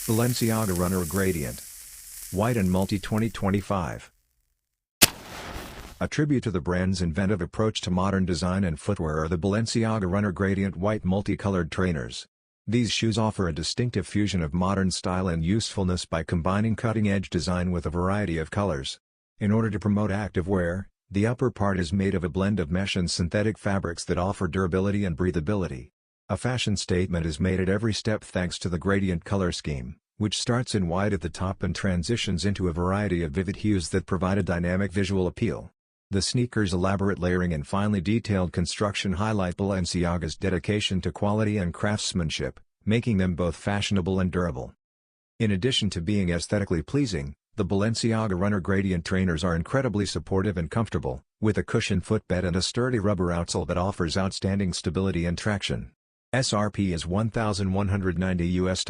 Balenciaga Runner Gradient. White and Multi 2025. A tribute to the brand's inventive approach to modern design and footwear are the Balenciaga Runner Gradient White Multicolored trainers. These shoes offer a distinctive fusion of modern style and usefulness by combining cutting-edge design with a variety of colors. In order to promote active wear, the upper part is made of a blend of mesh and synthetic fabrics that offer durability and breathability. A fashion statement is made at every step thanks to the gradient color scheme, which starts in white at the top and transitions into a variety of vivid hues that provide a dynamic visual appeal. The sneaker's elaborate layering and finely detailed construction highlight Balenciaga's dedication to quality and craftsmanship, making them both fashionable and durable. In addition to being aesthetically pleasing, the Balenciaga Runner Gradient trainers are incredibly supportive and comfortable, with a cushioned footbed and a sturdy rubber outsole that offers outstanding stability and traction. SRP is $1,190 US.